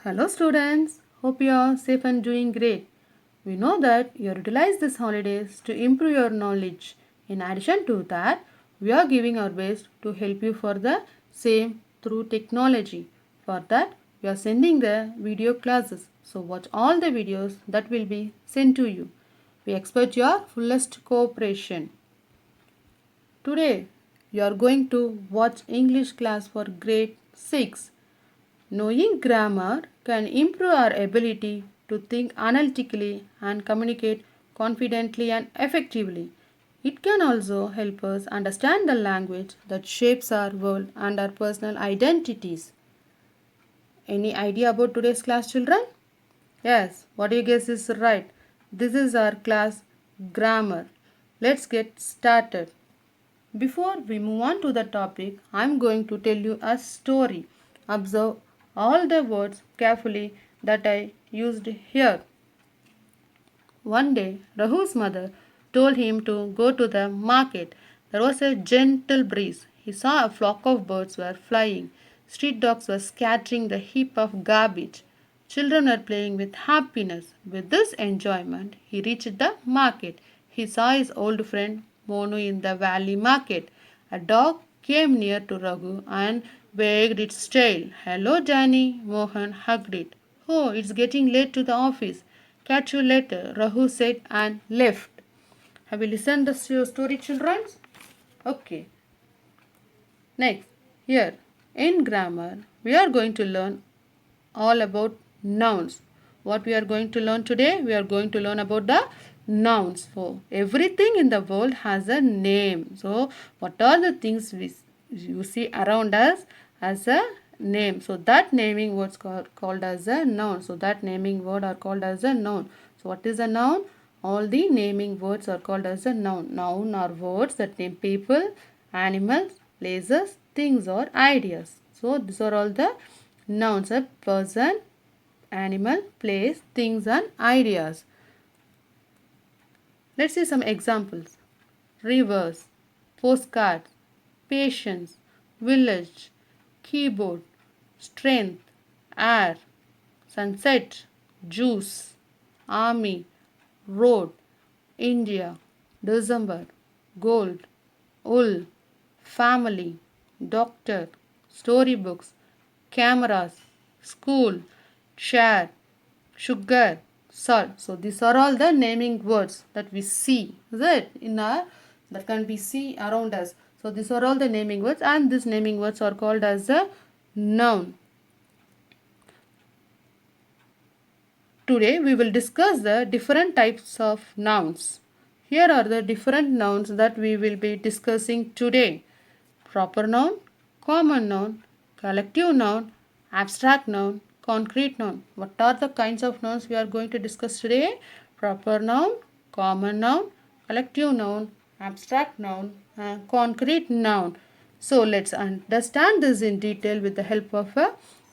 Hello students, hope you are safe and doing great. We know that you utilize these holidays to improve your knowledge. In addition to that, we are giving our best to help you for the same through technology. For that, we are sending the video classes. So watch all the videos that will be sent to you. We expect your fullest cooperation. Today, you are going to watch English class for grade 6. Knowing grammar can improve our ability to think analytically and communicate confidently and effectively. It can also help us understand the language that shapes our world and our personal identities. Any idea about today's class, children? Yes, what you guess is right. This is our class grammar. Let's get started. Before we move on to the topic, I am going to tell you a story. Observe all the words carefully that I used here. One day, Rahu's mother told him to go to the market. There was a gentle breeze. He saw a flock of birds were flying. Street dogs were scattering the heap of garbage. Children were playing with happiness. With this enjoyment, he reached the market. He saw his old friend Monu in the valley market. A dog came near to Raghu and wagged its tail. Hello, Danny. Mohan hugged it. Oh, it's getting late to the office. Catch you later, Rahu said and left. Have you listened to the story, children? Okay. Next, here in grammar, we are going to learn all about nouns. What we are going to learn today? We are going to learn about the nouns. So, everything in the world has a name. So, what are the things you see around us as a name? So, that naming words called as a noun. So, that naming word are called as a noun. So, what is a noun? All the naming words are called as a noun. Noun are words that name people, animals, places, things or ideas. So, these are all the nouns: a person, animal, place, things and ideas. Let's see some examples. Rivers, postcards, patience, village, keyboard, strength, air, sunset, juice, army, road, India, December, gold, wool, family, doctor, storybooks, cameras, school, chair, sugar, salt. So these are all the naming words that we see, is it? That can be see around us. So these are all the naming words, and these naming words are called as a noun. Today we will discuss the different types of nouns. Here are the different nouns that we will be discussing today. Proper noun, common noun, collective noun, abstract noun, concrete noun. What are the kinds of nouns we are going to discuss today? Proper noun, common noun, collective noun, abstract noun, and concrete noun. So let's understand this in detail with the help of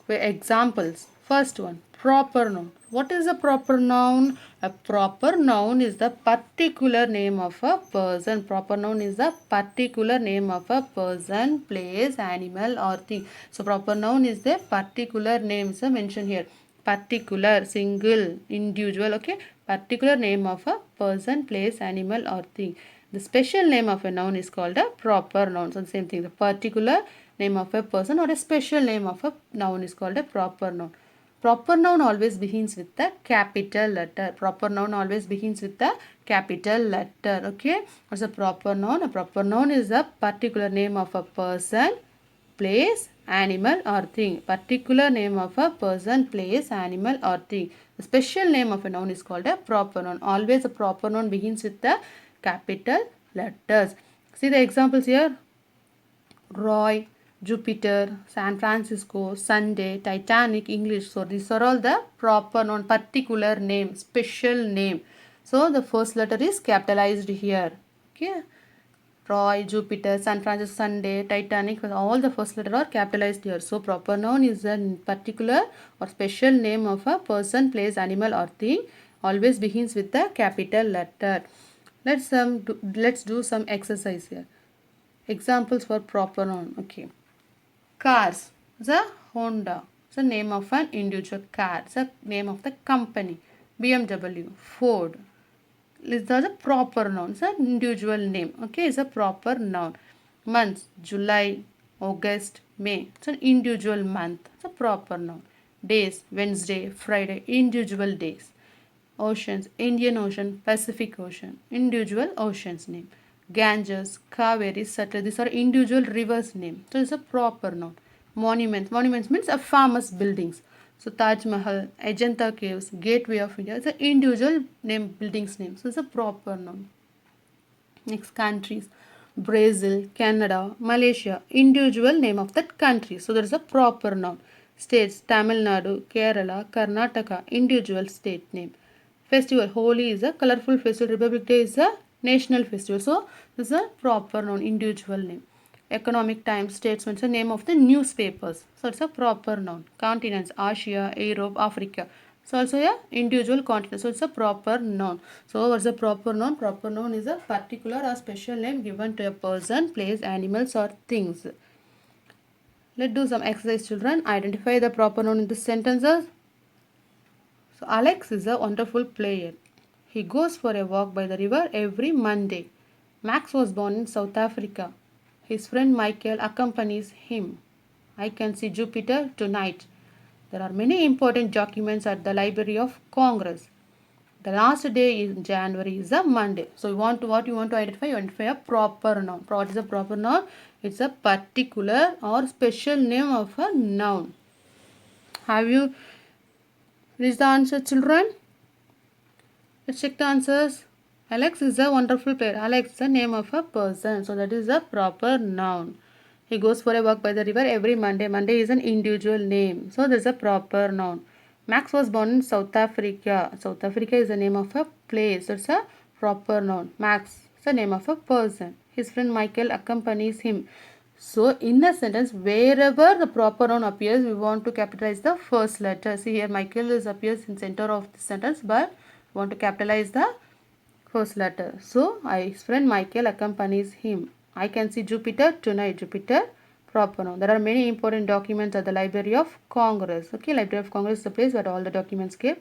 examples. First one, proper noun. What is a proper noun? A proper noun is the particular name of a person. Proper noun is the particular name of a person, place, animal or thing. So proper noun is the particular names mentioned here. Particular, single, individual, okay. Particular name of a person, place, animal or thing. The special name of a noun is called a proper noun. So the same thing, the particular name of a person or a special name of a noun is called a proper noun. Proper noun always begins with the capital letter. Proper noun always begins with the capital letter. Okay. What's a proper noun? A proper noun is a particular name of a person, place, animal or thing. Particular name of a person, place, animal or thing. The special name of a noun is called a proper noun. Always a proper noun begins with the capital letters. See the examples here. Roy, Jupiter, San Francisco, Sunday, Titanic, English. So these are all the proper noun, particular name, special name. So the first letter is capitalized here. Okay. Roy, Jupiter, San Francisco, Sunday, Titanic, all the first letter are capitalized here. So proper noun is a particular or special name of a person, place, animal or thing. Always begins with the capital letter. Let's do some exercise here. Examples for proper noun. Okay. Cars. The Honda. It's the name of an individual car. It's the name of the company. BMW, Ford. It's a proper noun. It's an individual name. Okay, it's a proper noun. Months, July, August, May. It's an individual month. It's a proper noun. Days, Wednesday, Friday, individual days. Oceans, Indian Ocean, Pacific Ocean, individual oceans name. Ganges, Kaveri, Satluj, these are individual rivers name. So it's a proper noun. Monuments, monuments means a famous buildings. So Taj Mahal, Ajanta Caves, Gateway of India, it's an individual name, buildings name. So it's a proper noun. Next, countries. Brazil, Canada, Malaysia, individual name of that country. So there is a proper noun. States, Tamil Nadu, Kerala, Karnataka, individual state name. Festival, Holi is a colorful festival. Republic Day is a national festival. So this is a proper noun, individual name. Economic Times, Statesman, it's the name of the newspapers. So it's a proper noun. Continents, Asia, Europe, Africa. So also a individual continent. So it's a proper noun. So what's a proper noun? Proper noun is a particular or special name given to a person, place, animals or things. Let's do some exercise, children. Identify the proper noun in the sentences. So Alex is a wonderful player. He goes for a walk by the river every Monday. Max was born in South Africa. His friend Michael accompanies him. I can see Jupiter tonight. There are many important documents at the Library of Congress. The last day in January is a Monday. So what you want to identify? You identify a proper noun. What is a proper noun? It's a particular or special name of a noun. Have you reached the answer, children? Let's check the answers. Alex is a wonderful player. Alex is the name of a person. So that is a proper noun. He goes for a walk by the river every Monday. Monday is an individual name. So this is a proper noun. Max was born in South Africa. South Africa is the name of a place. So it's a proper noun. Max is the name of a person. His friend Michael accompanies him. So in a sentence, wherever the proper noun appears, we want to capitalize the first letter. See here, Michael appears in center of the sentence, but we want to capitalize the first letter. So his friend Michael accompanies him. I can see Jupiter tonight. Jupiter, proper noun. There are many important documents at the Library of Congress. Okay, Library of Congress is the place where all the documents give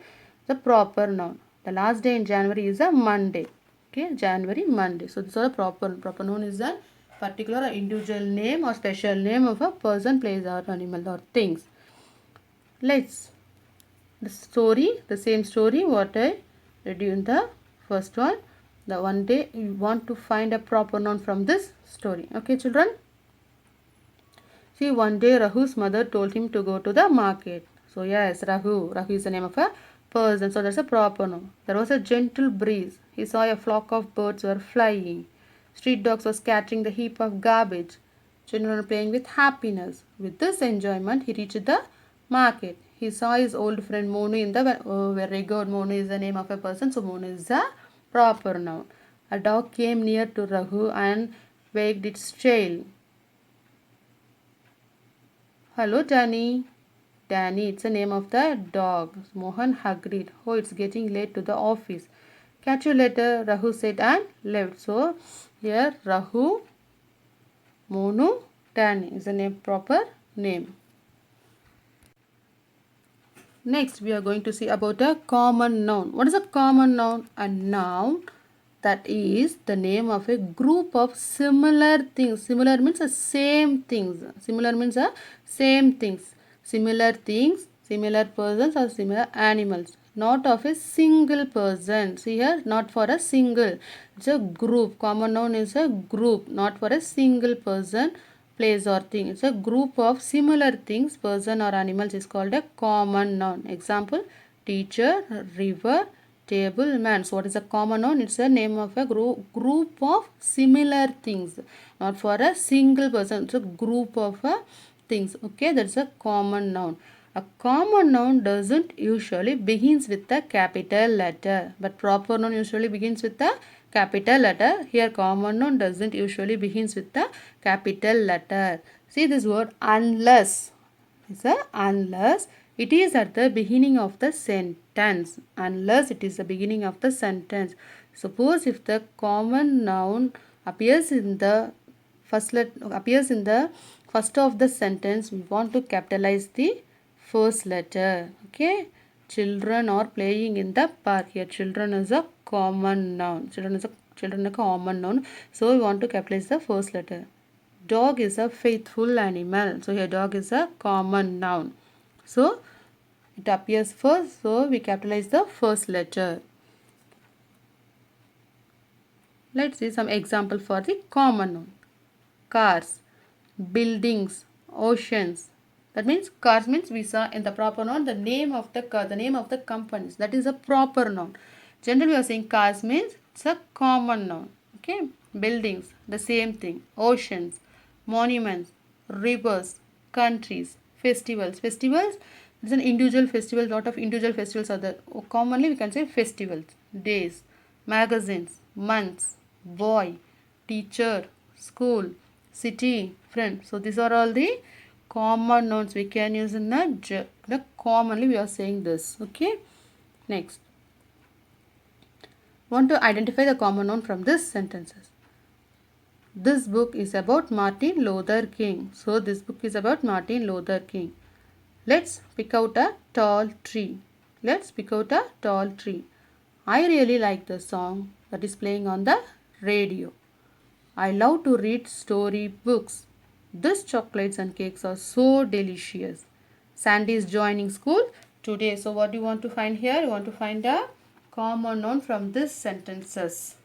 the proper noun. The last day in January is a Monday. Okay, January, Monday. So this is a proper noun is a particular or individual name or special name of a person, place or animal or things. Let's the same story what I read you in the first one. The one day you want to find a proper noun from this story. Okay, children. See, one day Rahu's mother told him to go to the market. So yes, Rahu is the name of a person. So that's a proper noun. There was a gentle breeze. He saw a flock of birds were flying. Street dogs were scattering the heap of garbage. Children were playing with happiness. With this enjoyment, he reached the market. He saw his old friend Monu in the very good. Monu is the name of a person. So Monu is a proper noun. A dog came near to Rahu and wagged its tail. Hello, Danny. Danny, it's the name of the dog. Mohan agreed. Oh, it's getting late to the office. Catch you later, Rahu said and left. So, here Rahu, Monu, Danny is the name, proper name. Next, we are going to see about a common noun. What is a common noun? A noun that is the name of a group of similar things. Similar means the same things. Similar means the same things. Similar things, similar persons or similar animals. Not of a single person. See here, not for a single. It's a group. Common noun is a group, not for a single person, place or thing. It's a group of similar things, person or animals is called a common noun. Example, teacher, river, table, man. So what is a common noun? It's a name of a group of similar things, not for a single person. It's a group of things. Okay, that's a common noun. A common noun doesn't usually begins with the capital letter, but proper noun usually begins with the capital letter. Here common noun doesn't usually begins with the capital letter. See this word unless. It's a unless. It is at the beginning of the sentence. Unless it is the beginning of the sentence. Suppose if the common noun appears in the first of the sentence, we want to capitalize the first letter. Okay. Children are playing in the park. Here children is a common noun. Children a common noun. So we want to capitalize the first letter. Dog is a faithful animal. So here dog is a common noun. So it appears first. So we capitalize the first letter. Let's see some example for the common noun. Cars, buildings, oceans. That means cars means we saw in the proper noun the name of the car, the name of the companies. That is a proper noun. Generally we are saying cars means it's a common noun. Okay. Buildings, the same thing. Oceans, monuments, rivers, countries, festivals. Festivals is an individual festival. Lot of individual festivals are there. Commonly we can say festivals, days, magazines, months, boy, teacher, school, city, friend. So these are all the common nouns we can use in the commonly we are saying this. Okay. Next, want to identify the common noun from this sentences. This book is about Martin Luther King. So this book is about Martin Luther King. Let's pick out a tall tree. Let's pick out a tall tree. I really like the song that is playing on the radio. I love to read story books. These chocolates and cakes are so delicious. Sandy is joining school today. So what do you want to find here? You want to find a common noun from these sentences.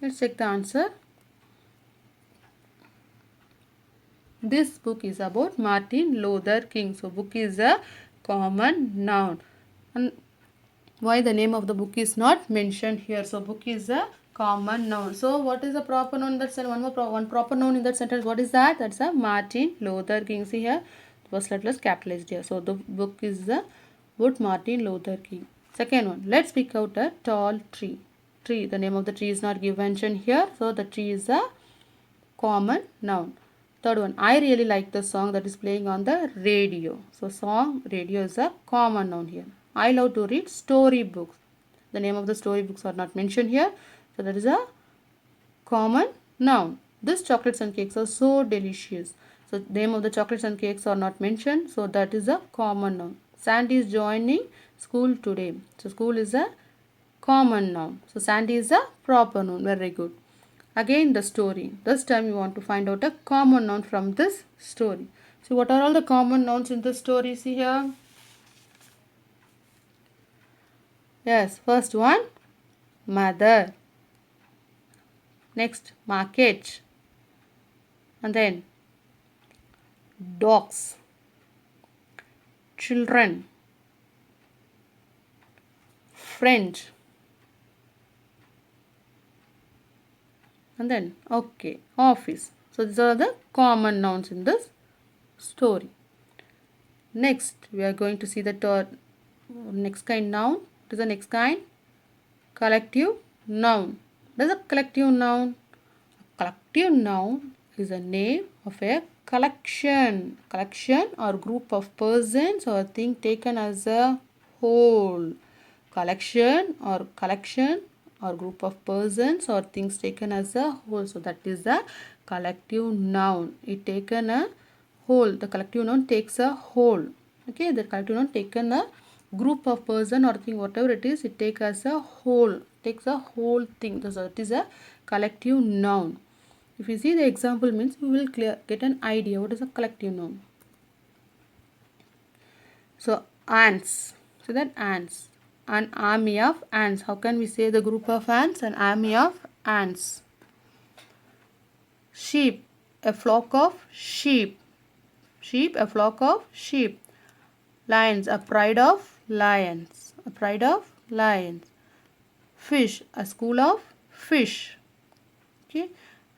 Let's check the answer. This book is about Martin Luther King. So book is a common noun. And why the name of the book is not mentioned here? So book is a common noun. So what is the proper noun in that sentence? One proper noun in that sentence. What is that? That's a Martin Luther King. See here, the first letter is capitalized here. So the book is the about Martin Luther King. Second one, let's pick out a tall tree. Tree. The name of the tree is not given mentioned here. So the tree is a common noun. Third one, I really like the song that is playing on the radio. So song, radio is a common noun here. I love to read story books. The name of the story books are not mentioned here. So that is a common noun. These chocolates and cakes are so delicious. So the name of the chocolates and cakes are not mentioned. So that is a common noun. Sandy is joining school today. So school is a common noun. So Sandy is a proper noun. Very good. Again the story. This time you want to find out a common noun from this story. So what are all the common nouns in this story? See here. Yes, first one, mother. Next, market. And then dogs, children, friend. And then, okay, office. So these are the common nouns in this story. Next, we are going to see the next kind noun. What is the next kind? Collective noun. What is a collective noun? A collective noun is a name of a collection. Collection or group of persons or thing taken as a whole. Collection or group of persons or things taken as a whole. So that is the collective noun. It taken a whole. The collective noun takes a whole. Okay, the collective noun taken a group of person or thing, whatever it is, it takes as a whole. Takes a whole thing. So it is a collective noun. If you see the example means we will get an idea what is a collective noun. So ants. So that ants. An army of ants. How can we say the group of ants? An army of ants. Sheep. A flock of sheep. Sheep. A flock of sheep. Lions. A pride of lions. A pride of lions. Fish. A school of fish. Okay.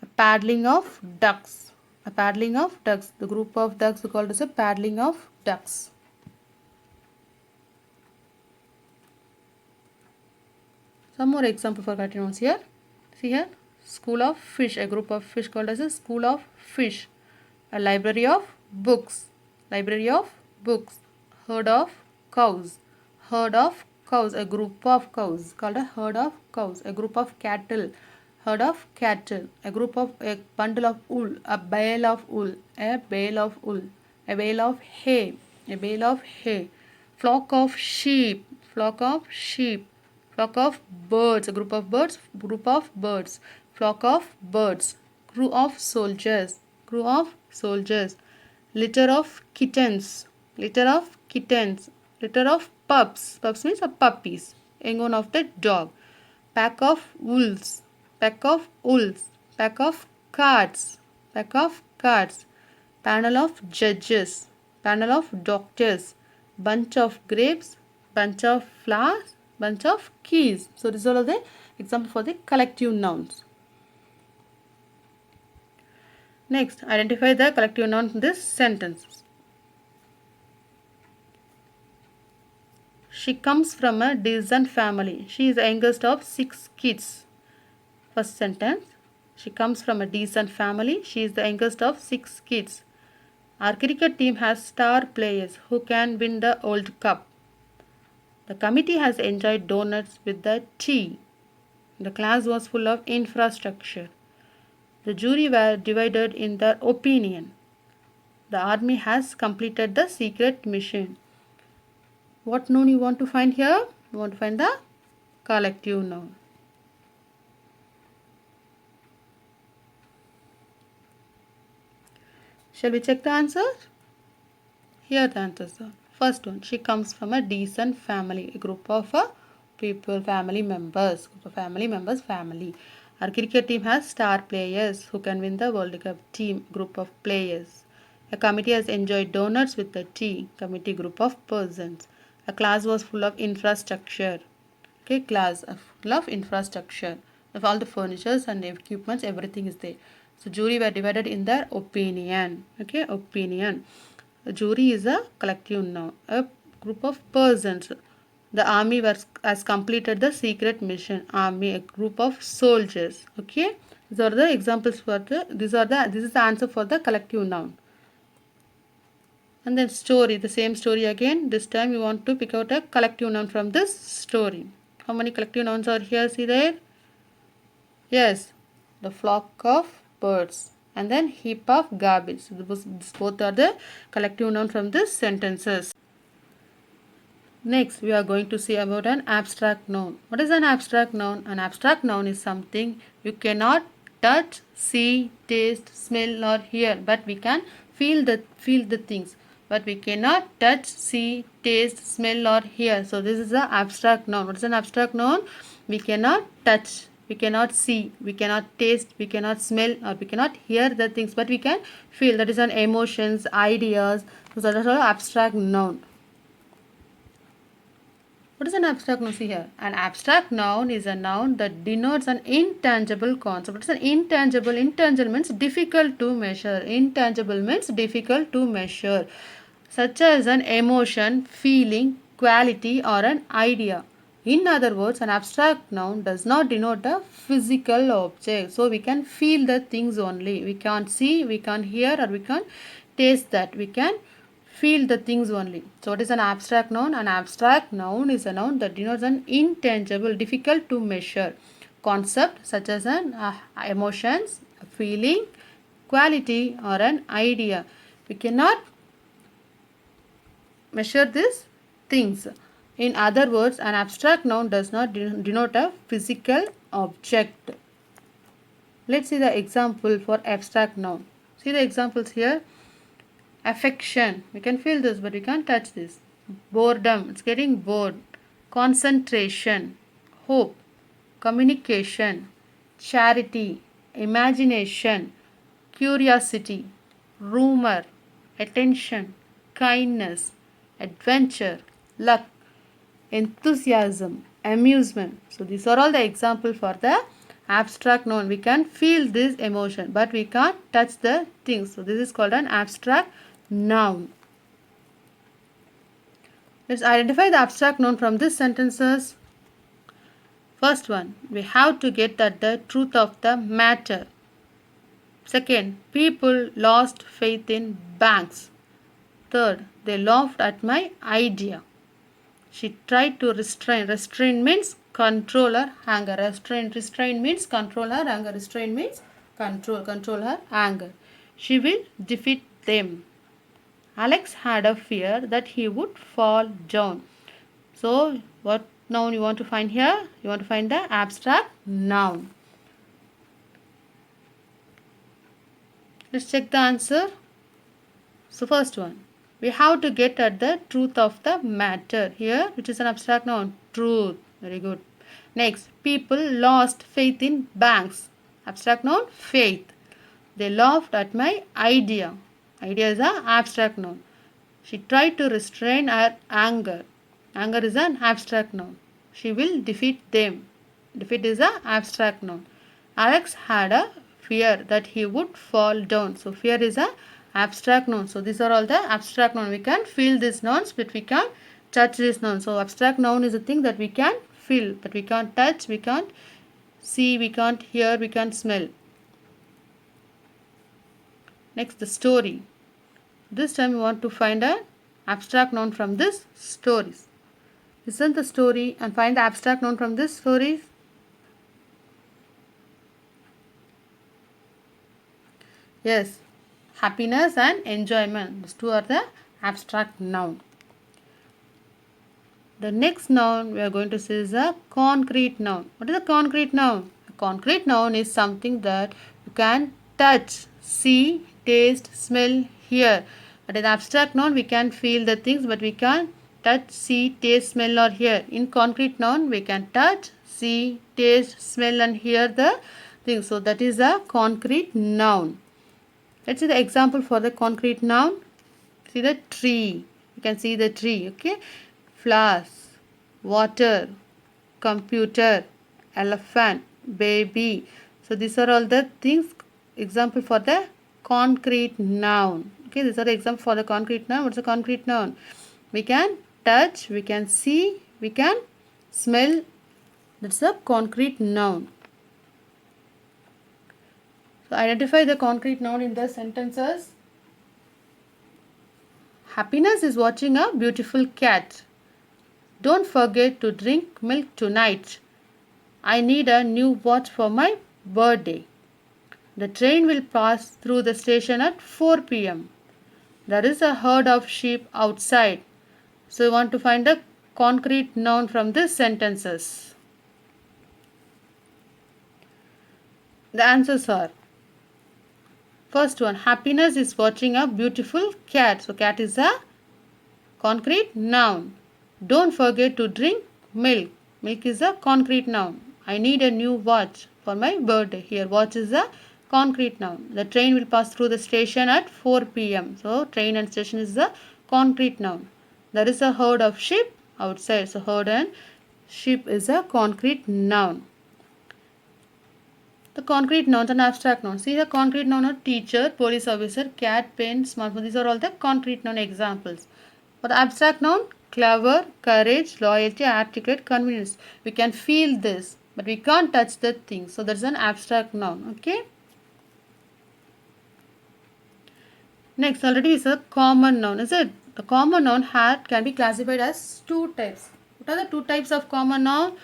A paddling of ducks. A paddling of ducks. The group of ducks is called as a paddling of ducks. Some more example for collective nouns here. See here. School of fish. A group of fish called as a school of fish. A library of books. Library of books. Herd of cows. Herd of cows. A group of cows called a herd of cows. A group of cattle. Herd of cattle, a bundle of wool, a bale of wool, a bale of wool, a bale of hay, a bale of hay, flock of sheep, flock of sheep, flock of birds, a group of birds, flock of birds, crew of soldiers, litter of kittens, litter of kittens, litter of pups, pups means a puppies, young one of the dog, pack of wolves, pack of wolves, pack of cards, pack of cards, panel of judges, panel of doctors, bunch of grapes, bunch of flowers, bunch of keys. So these are all the examples for the collective nouns. Next, identify the collective noun in this sentence. She comes from a decent family. She is the youngest of 6 kids. First sentence. She comes from a decent family. She is the youngest of 6 kids. Our cricket team has star players who can win the World Cup. The committee has enjoyed donuts with the tea. The class was full of infrastructure. The jury were divided in their opinion. The army has completed the secret mission. What noun you want to find here? You want to find the collective noun. Shall we check the answers? Here the answers are. First one, she comes from a decent family, a group of people, family members, family. Our cricket team has star players who can win the World Cup. Team, group of players. A committee has enjoyed donuts with the tea. Committee, group of persons. A class was full of infrastructure. Okay, class full of infrastructure. Of all the furnitures and equipments, everything is there. So jury were divided in their opinion. Okay, opinion. A jury is a collective noun. A group of persons. The army has completed the secret mission. Army, a group of soldiers. Okay, these are the examples for the. This is the answer for the collective noun. And then story, the same story again. This time you want to pick out a collective noun from this story. How many collective nouns are here? See there? Yes, the flock of birds and then heap of garbage. So this both are the collective noun from this sentences. Next, we are going to see about an abstract noun. What is an abstract noun? An abstract noun is something you cannot touch, see, taste, smell or hear, but we can feel the things. But we cannot touch, see, taste, smell or hear. So this is the abstract noun. What is an abstract noun? We cannot touch, we cannot see, we cannot taste, we cannot smell or we cannot hear the things, but we can feel. That is an emotions, ideas. So that is all abstract noun. What is an abstract noun? See here. An abstract noun is a noun that denotes an intangible concept. What is an intangible? Intangible means difficult to measure. Intangible means difficult to measure. Such as an emotion, feeling, quality or an idea. In other words, an abstract noun does not denote a physical object. So we can feel the things only. We can't see, we can't hear or we can't taste that. We can feel the things only. So what is an abstract noun? An abstract noun is a noun that denotes an intangible, difficult to measure concept such as an emotions, a feeling, quality or an idea. We cannot measure these things. In other words, an abstract noun does not denote a physical object. Let's see the example for abstract noun. See the examples here. Affection, we can feel this but we can't touch this. Boredom, it's getting bored. Concentration, hope, communication, charity, imagination, curiosity, rumor, attention, kindness, adventure, luck, enthusiasm, amusement. So these are all the examples for the abstract noun. We can feel this emotion but we can't touch the things. So this is called an abstract noun. Let's identify the abstract noun from these sentences. First one, we have to get at the truth of the matter. Second, people lost faith in banks. Third, they laughed at my idea. She tried to restrain. Restrain means control her anger. Restrain means control her anger. Restrain means control her anger. She will defeat them. Alex had a fear that he would fall down. So what noun you want to find here? You want to find the abstract noun. Let's check the answer. So first one, we have to get at the truth of the matter. Here, which is an abstract noun? Truth. Very good. Next, people lost faith in banks. Abstract noun? Faith. They laughed at my idea. Idea is an abstract noun. She tried to restrain her anger. Anger is an abstract noun. She will defeat them. Defeat is an abstract noun. Alex had a fear that he would fall down. So fear is a abstract noun. So these are all the abstract noun. We can feel these nouns, but we can't touch this noun. So abstract noun is a thing that we can feel, but we can't touch, we can't see, we can't hear, we can't smell. Next, the story. This time we want to find an abstract noun from this stories. Listen the story and find the abstract noun from this stories. Yes, happiness and enjoyment. These two are the abstract noun. The next noun we are going to see is a concrete noun. What is a concrete noun? A concrete noun is something that you can touch, see, taste, smell, hear. But in abstract noun we can feel the things, but we can't touch, see, taste, smell or hear. In concrete noun we can touch, see, taste, smell and hear the things. So that is a concrete noun. Let's see the example for the concrete noun. See the tree. You can see the tree. Okay. Flowers, water, computer, elephant, baby. So these are all the things. Example for the concrete noun. Okay. These are the example for the concrete noun. What's a concrete noun? We can touch. We can see. We can smell. That's a concrete noun. So identify the concrete noun in the sentences. Happiness is watching a beautiful cat. Don't forget to drink milk tonight. I need a new watch for my birthday. The train will pass through the station at 4 p.m. There is a herd of sheep outside. So you want to find a concrete noun from these sentences. The answers are: first one, happiness is watching a beautiful cat. So cat is a concrete noun. Don't forget to drink milk. Milk is a concrete noun. I need a new watch for my birthday. Here watch is a concrete noun. The train will pass through the station at 4 p.m. So train and station is a concrete noun. There is a herd of sheep outside. So herd and sheep is a concrete noun. The concrete nouns and abstract nouns. See the concrete noun are teacher, police officer, cat, pen, smartphone. These are all the concrete noun examples. For the abstract noun, clever, courage, loyalty, articulate, convenience. We can feel this, but we can't touch the thing. So that's an abstract noun. Okay. Next, already is a common noun. Is it? The common noun can be classified as two types. What are the two types of common noun?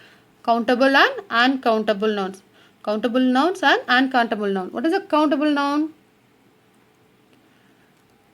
Countable and uncountable nouns. Countable nouns and uncountable noun. What is a countable noun?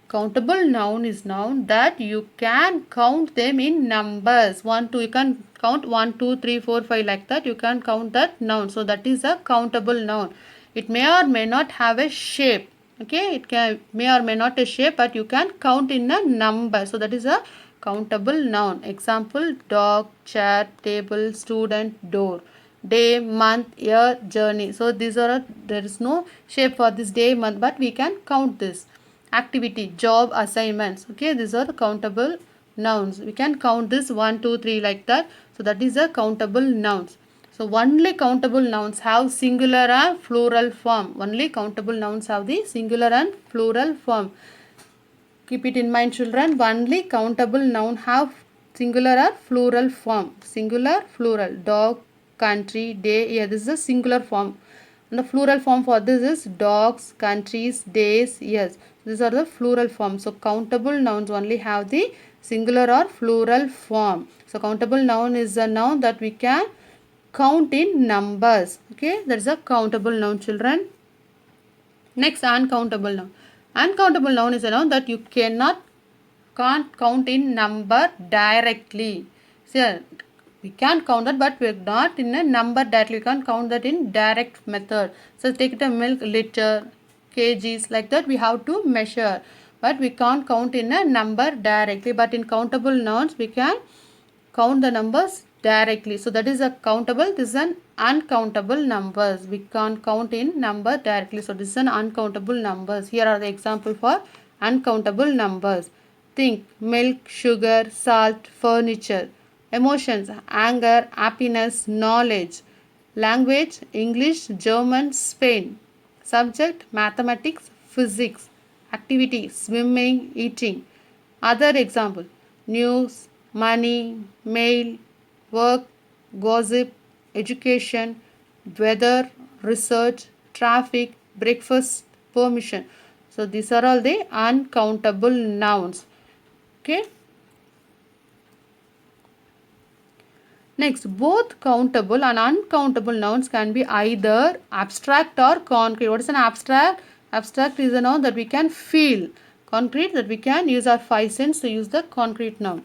Countable noun is noun that you can count them in numbers. 1, 2. You can count 1, 2, 3, 4, 5 like that. You can count that noun. So that is a countable noun. It may or may not have a shape. Okay. It may or may not a shape, but you can count in a number. So that is a countable noun. Example: dog, chair, table, student, door. Day, month, year, journey. So these are there is no shape for this day, month, but we can count this. Activity, job, assignments. Okay, these are the countable nouns. We can count this 1, 2, 3 like that. So that is a countable nouns. So only countable nouns have singular and plural form. Only countable nouns have the singular and plural form. Keep it in mind, children. Only countable noun have singular or plural form. Singular, plural. Dog, country, day, year. This is a singular form. And the plural form for this is dogs, countries, days, years. These are the plural forms. So countable nouns only have the singular or plural form. So countable noun is a noun that we can count in numbers. Okay, that's a countable noun, children. Next, uncountable noun. Uncountable noun is a noun that you can't count in number directly. So we can count that, but we're not in a number directly. We can't count that in direct method. So take it a milk, liter, kgs, like that we have to measure, but we can't count in a number directly. But in countable nouns we can count the numbers directly. So that is a countable. This is an uncountable numbers. We can't count in number directly. So this is an uncountable numbers. Here are the example for uncountable numbers. Think milk, sugar, salt, furniture. Emotions, anger, happiness, knowledge. Language, English, German, Spain. Subject, mathematics, physics. Activity, swimming, eating. Other example, news, money, mail, work, gossip, education, weather, research, traffic, breakfast, permission. So these are all the uncountable nouns. Okay. Next, both countable and uncountable nouns can be either abstract or concrete. What is an abstract? Abstract is a noun that we can feel. Concrete, that we can use our five senses to use the concrete noun.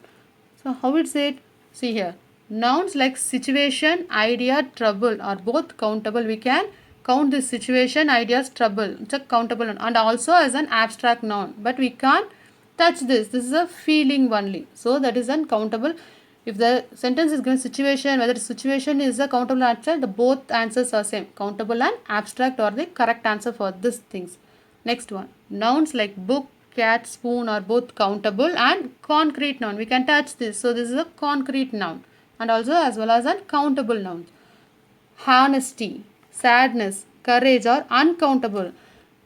So how is it? See here. Nouns like situation, idea, trouble are both countable. We can count this situation, ideas, trouble. It's a countable noun, and also as an abstract noun. But we can't touch this. This is a feeling only. So that is uncountable. If the sentence is given situation, whether the situation is a countable or abstract, the both answers are same. Countable and abstract are the correct answer for these things. Next one. Nouns like book, cat, spoon are both countable and concrete noun. We can touch this. So this is a concrete noun, and also as well as uncountable nouns. Honesty, sadness, courage are uncountable.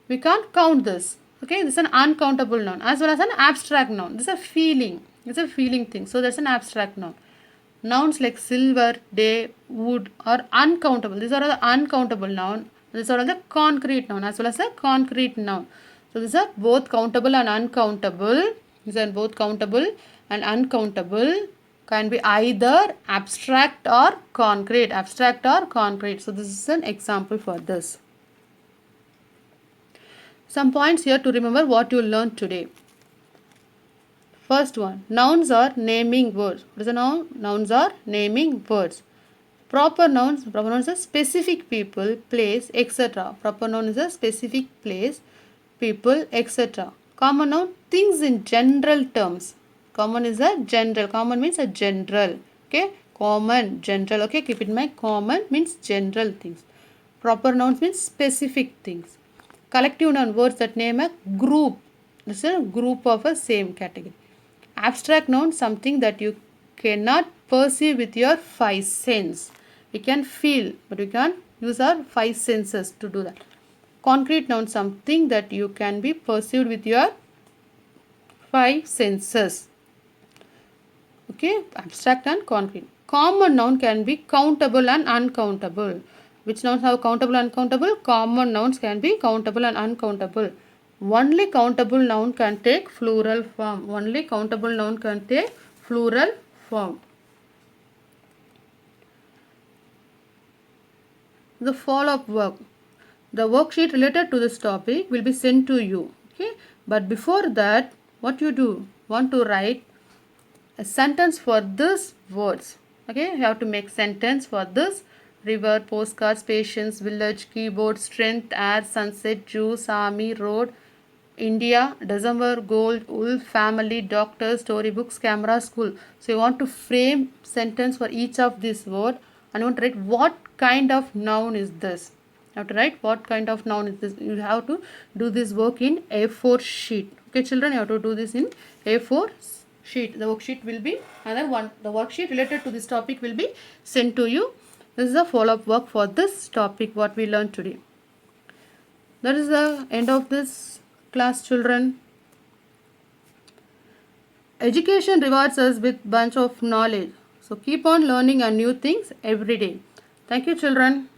We can't count this. Okay, this is an uncountable noun as well as an abstract noun. This is a feeling. It's a feeling thing. So that's an abstract noun. Nouns like silver, day, wood are uncountable. These are all the uncountable noun. These are all the concrete noun as well as a concrete noun. So these are both countable and uncountable. These are both countable and uncountable. Can be either abstract or concrete. Abstract or concrete. So this is an example for this. Some points here to remember what you learned today. First one, nouns are naming words. What is a noun? Nouns are naming words. Proper nouns are specific people, place, etc. Proper noun is a specific place, people, etc. Common noun, things in general terms. Common is a general. Common means a general. Okay, common, general. Okay, keep it in mind. Common means general things. Proper nouns means specific things. Collective noun, words that name a group. This is a group of a same category. Abstract noun, something that you cannot perceive with your five senses. We can feel, but we can't use our five senses to do that. Concrete noun, something that you can be perceived with your five senses. Okay, abstract and concrete. Common noun can be countable and uncountable. Which nouns have countable and uncountable? Common nouns can be countable and uncountable. Only countable noun can take plural form. Only countable noun can take plural form. The follow-up work. The worksheet related to this topic will be sent to you. Okay. But before that, what you do? Want to write a sentence for these words. Okay. You have to make sentence for this. River, postcards, patience, village, keyboard, strength, air, sunset, juice, army, road, India, December, gold, wolf, family, doctor, storybooks, camera, school. So you want to frame sentence for each of these words, and you want to write what kind of noun is this. You have to write what kind of noun is this. You have to do this work in A4 sheet. Okay, children, you have to do this in A4 sheet. The worksheet will be the worksheet related to this topic will be sent to you. This is a follow-up work for this topic what we learned today. That is the end of this class, children. Education rewards us with bunch of knowledge. So keep on learning new things every day. Thank you, children.